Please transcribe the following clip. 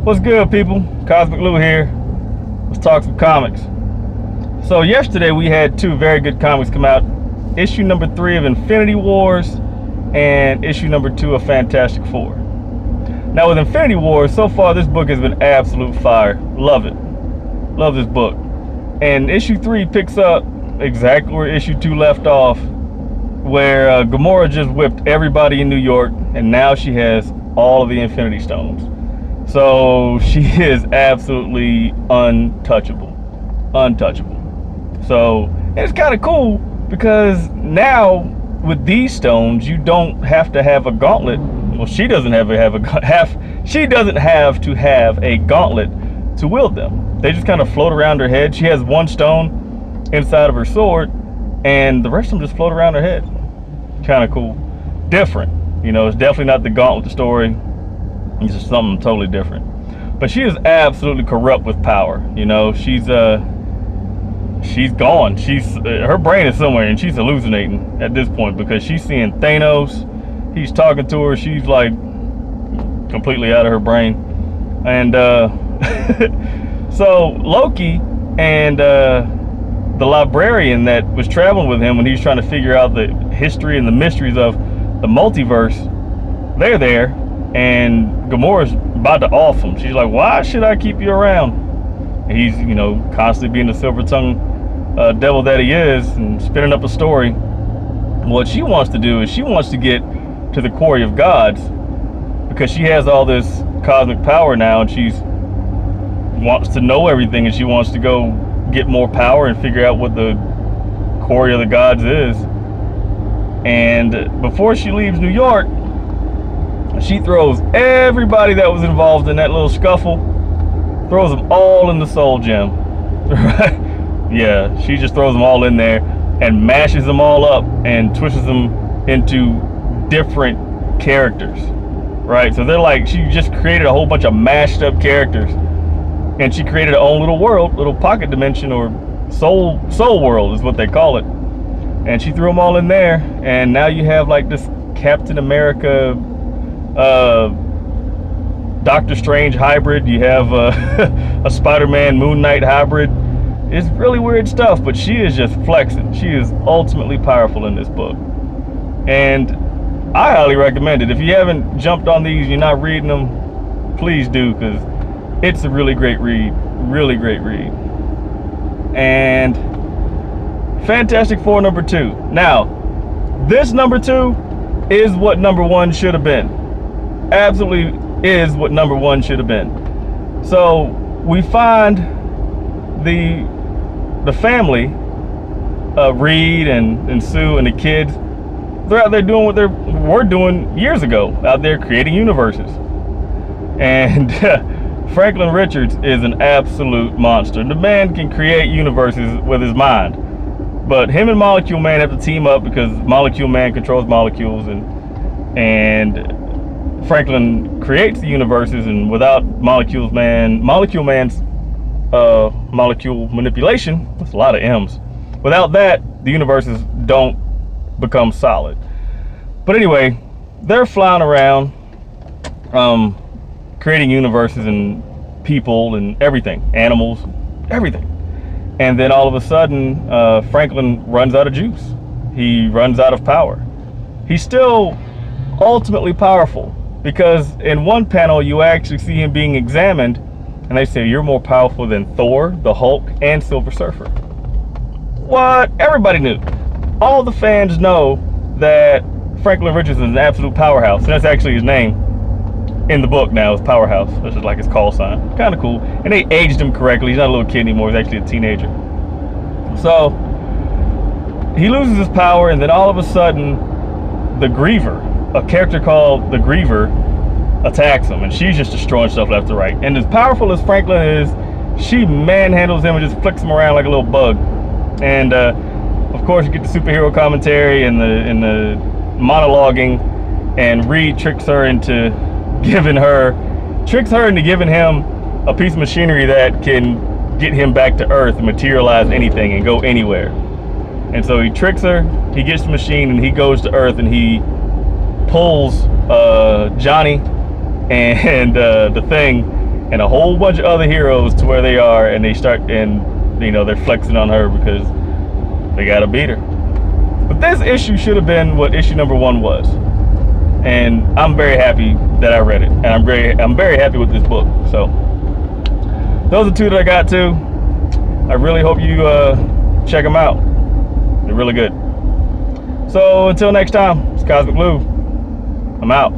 What's good, people? Cosmic Lou here. Let's talk some comics. So yesterday we had two very good comics come out. Issue number 3 of Infinity Wars and issue number 2 of Fantastic Four. Now with Infinity Wars, so far this book has been absolute fire. Love it. Love this book. And issue 3 picks up exactly where issue 2 left off, where Gamora just whipped everybody in New York, and now she has all of the Infinity Stones. So she is absolutely untouchable. So, and it's kind of cool because now with these stones, you don't have to have a gauntlet. Well, she doesn't have to have a gauntlet to wield them. They just kind of float around her head. She has one stone inside of her sword, and the rest of them just float around her head. Kind of cool. Different. You know, it's definitely not the gauntlet story. It's just something totally different. But she is absolutely corrupt with power. You know, she's gone. Her brain is somewhere, and she's hallucinating at this point because she's seeing Thanos. He's talking to her. She's like completely out of her brain. And so Loki and the librarian that was traveling with him when he was trying to figure out the history and the mysteries of the multiverse, they're there. And Gamora's about to off him. She's like, why should I keep you around? And he's, you know, constantly being the silver-tongued devil that he is and spinning up a story. What she wants to do is she wants to get to the quarry of gods because she has all this cosmic power now, and she wants to know everything, and she wants to go get more power and figure out what the quarry of the gods is. And before she leaves New York, she throws everybody that was involved in that little scuffle, throws them all in the soul gem. Right? Yeah, she just throws them all in there and mashes them all up and twists them into different characters. Right? So they're like, she just created a whole bunch of mashed up characters, and she created her own little world, little pocket dimension, or soul world is what they call it. And she threw them all in there, and now you have like this Captain America, Doctor Strange hybrid. You have a Spider-Man Moon Knight hybrid. It's really weird stuff, but she is just flexing. She is ultimately powerful in this book, and I highly recommend it. If you haven't jumped on these, you're not reading them, please do, because it's a really great read. And Fantastic Four number 2. Now, this number 2 is what number 1 should have been. Absolutely is what number 1 should have been. So we find the family, Reed and Sue and the kids. They're out there doing what they were doing years ago, out there creating universes. And Franklin Richards is an absolute monster. The man can create universes with his mind. But him and Molecule Man have to team up because Molecule Man controls molecules, and Franklin creates the universes, and without Molecule Man's molecule manipulation, that's a lot of M's. Without that, the universes don't become solid. But anyway, they're flying around, creating universes and people and everything, animals, everything. And then all of a sudden, Franklin runs out of juice. He runs out of power. He's still ultimately powerful because in one panel, you actually see him being examined, and they say, you're more powerful than Thor, the Hulk, and Silver Surfer. What? Everybody knew. All the fans know that Franklin Richards is an absolute powerhouse. And that's actually his name in the book now, is Powerhouse. This is like his call sign. Kind of cool. And they aged him correctly. He's not a little kid anymore. He's actually a teenager. So he loses his power, and then all of a sudden, the Griever, a character called the Griever, attacks him, and she's just destroying stuff left and right. And as powerful as Franklin is, she manhandles him and just flicks him around like a little bug. And of course, you get the superhero commentary and the monologuing, and Reed tricks her into giving him a piece of machinery that can get him back to Earth and materialize anything and go anywhere. And so he tricks her, he gets the machine, and he goes to Earth, and he pulls Johnny and the Thing and a whole bunch of other heroes to where they are, and they start, and you know, they're flexing on her because they gotta beat her. But this issue should have been what issue number 1 was, and I'm very happy that I read it, and I'm very happy with this book. So those are 2 that I got to. I really hope you check them out. They're really good. So until next time, it's Cosmic Lou. I'm out.